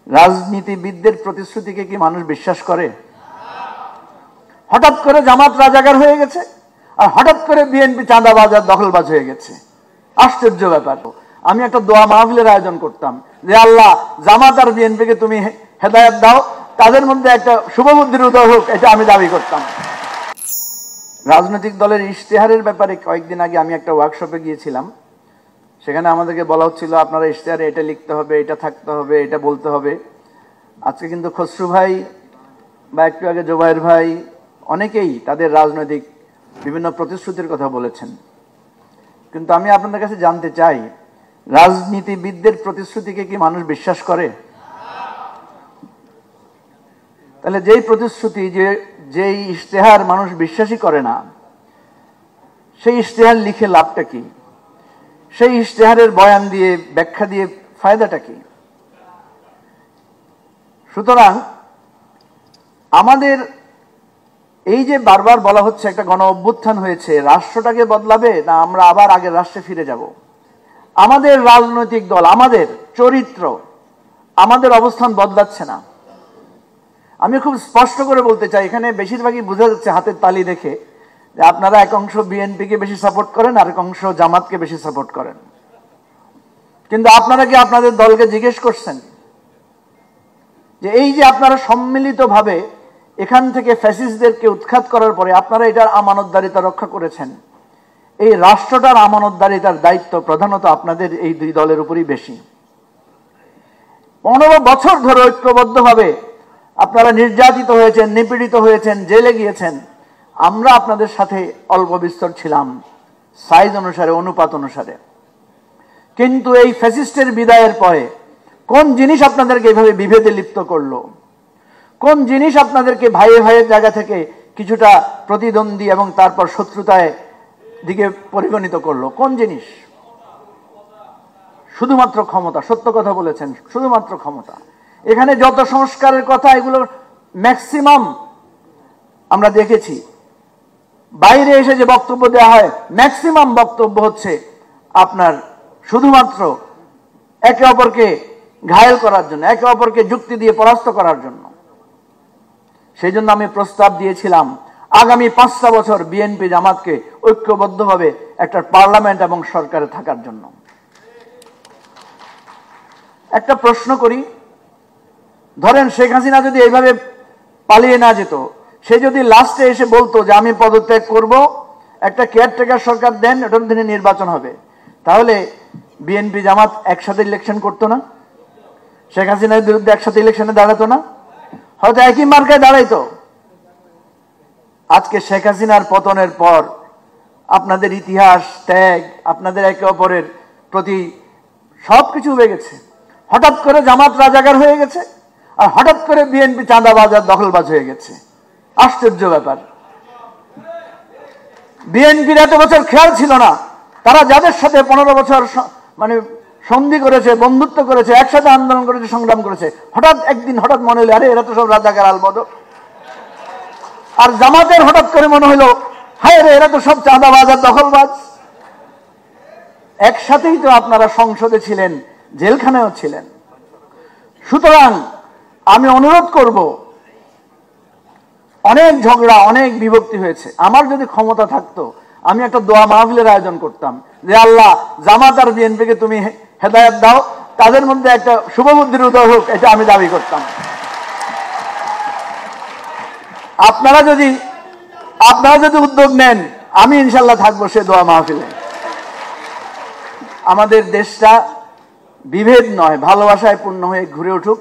রাজনীতিবিদদের প্রতিশ্রুতিকে কি মানুষ বিশ্বাস করে? হঠাৎ করে জামাত রাজাকার হয়ে গেছে, আর হঠাৎ করে বিএনপি চাঁদাবাজ আর দখলবাজ হয়ে গেছে। আশ্চর্য ব্যাপার। আমি একটা দোয়া মাহফিলের আয়োজন করতাম যে আল্লাহ জামাত আর বিএনপিকে তুমি হেদায়েত দাও, তাদের মধ্যে একটা শুভবুদ্ধির উদয় হোক, এটা আমি দাবি করতাম। রাজনৈতিক দলের ইশতেহারের ব্যাপারে কয়েকদিন আগে আমি একটা ওয়ার্কশপে গিয়েছিলাম। সেখানে আমাদেরকে বলা হচ্ছিল আপনারা ইশতেহারে এটা লিখতে হবে, এটা থাকতে হবে, এটা বলতে হবে। আজকে কিন্তু খসরু ভাই বা একটু আগে জোবায়ের ভাই অনেকেই তাদের রাজনৈতিক বিভিন্ন প্রতিশ্রুতির কথা বলেছেন, কিন্তু আমি আপনাদের কাছে জানতে চাই রাজনীতিবিদদের প্রতিশ্রুতিকে কি মানুষ বিশ্বাস করে? তাহলে যেই প্রতিশ্রুতি, যেই ইশতেহার মানুষ বিশ্বাসই করে না, সেই ইশতেহার লিখে লাভটা কি? সেই ইশতেহারের বয়ান দিয়ে, ব্যাখ্যা দিয়ে ফায়দাটা কি? সুতরাং আমাদের এই যে বারবার বলা হচ্ছে একটা গণ অভ্যুত্থান হয়েছে, রাষ্ট্রটাকে বদলাবে না আমরা আবার আগের রাষ্ট্রে ফিরে যাব? আমাদের রাজনৈতিক দল, আমাদের চরিত্র, আমাদের অবস্থান বদলাচ্ছে না। আমি খুব স্পষ্ট করে বলতে চাই, এখানে বেশিরভাগই বোঝা যাচ্ছে হাতের তালি দেখে যে আপনারা এক অংশ বিএনপিকে বেশি সাপোর্ট করেন, আর এক অংশ জামাতকে বেশি সাপোর্ট করেন। কিন্তু আপনারা কি আপনাদের দলকে জিজ্ঞেস করছেন যে এই যে আপনারা সম্মিলিতভাবে এখান থেকে ফ্যাসিস্টদেরকে উৎখাত করার পরে আপনারা এটার আমানতদারিতা রক্ষা করেছেন, এই রাষ্ট্রটার আমানতদারিতার দায়িত্ব প্রধানত আপনাদের এই দুই দলের উপরই বেশি। 15 বছর ধরে ঐক্যবদ্ধভাবে আপনারা নির্যাতিত হয়েছেন, নিপীড়িত হয়েছেন, জেলে গিয়েছেন। আমরা আপনাদের সাথে অল্প বিস্তর ছিলাম সাইজ অনুসারে, অনুপাত অনুসারে। কিন্তু এই ফ্যাসিস্টের বিদায়ের পরে কোন জিনিস আপনাদেরকে এইভাবে বিভেদে লিপ্ত করলো? কোন জিনিস আপনাদেরকে ভাইয়ে ভাইয়ের জায়গা থেকে কিছুটা প্রতিদ্বন্দ্বী এবং তারপর শত্রুতায় দিকে পরিগণিত করলো? কোন জিনিস? শুধুমাত্র ক্ষমতা। সত্য কথা বলেছেন, শুধুমাত্র ক্ষমতা। এখানে যত সংস্কারের কথা, এগুলোর ম্যাক্সিমাম আমরা দেখেছি। বাইরে এসে যে বক্তব্য দেওয়া হয়, ম্যাক্সিমাম বক্তব্য হচ্ছে আপনার শুধুমাত্র একে অপরকে ঘায়েল করার জন্য, একে অপরকে যুক্তি দিয়ে পরাস্ত করার জন্য। সেই জন্য আমি প্রস্তাব দিয়েছিলাম আগামী 5টা বছর বিএনপি জামাতকে ঐক্যবদ্ধভাবে একটা পার্লামেন্ট এবং সরকারে থাকার জন্য। একটা প্রশ্ন করি, ধরেন শেখ হাসিনা যদি এইভাবে পালিয়ে না যেত, সে যদি লাস্টে এসে বলতো যে আমি পদত্যাগ করব, একটা কেয়ারটেকার সরকার দেন, এটার দিনে নির্বাচন হবে, তাহলে বিএনপি জামাত একসাথে ইলেকশন করতো না? শেখ হাসিনার বিরুদ্ধে একসাথে ইলেকশনে দাঁড়াতো না? হয়তো একই মার্কায় দাঁড়াইতো। আজকে শেখ হাসিনার পতনের পর আপনাদের ইতিহাস, ত্যাগ, আপনাদের একে অপরের প্রতি সবকিছু হয়ে গেছে। হঠাৎ করে জামাত রাজাকার হয়ে গেছে, আর হঠাৎ করে বিএনপি চাঁদাবাজ আর দখলবাজ হয়ে গেছে। আশ্চর্য ব্যাপার। বিএনপির এত বছর খেয়াল ছিল না, তারা যাদের সাথে 15 বছর মানে সন্ধি করেছে, বন্ধুত্ব করেছে, একসাথে আন্দোলন করেছে, সংগ্রাম করেছে, হঠাৎ একদিন হঠাৎ মনে হলো আরে এরা তো সব রাজাকার আলবদ। আর জামাতের হঠাৎ করে মনে হলো হায় রে এরা তো সব চাঁদাবাজ আর দখলবাজ। একসাথেই তো আপনারা সংসদে ছিলেন, জেলখানায়ও ছিলেন। সুতরাং আমি অনুরোধ করব, অনেক ঝগড়া, অনেক বিভক্তি হয়েছে। আমার যদি ক্ষমতা থাকতো আমি একটা দোয়া মাহফিলের আয়োজন করতাম যে আল্লাহ জামাত আর বিএনপিকে তুমি হেদায়েত দাও, তাদের মধ্যে একটা শুভবুদ্ধির উদয় হোক, এটা আমি দাবি করতাম। আপনারা যদি উদ্যোগ নেন, আমি ইনশাল্লাহ থাকবো সে দোয়া মাহফিলে। আমাদের দেশটা বিভেদ নয়, ভালোবাসায় পূর্ণ হয়ে ঘুরে উঠুক।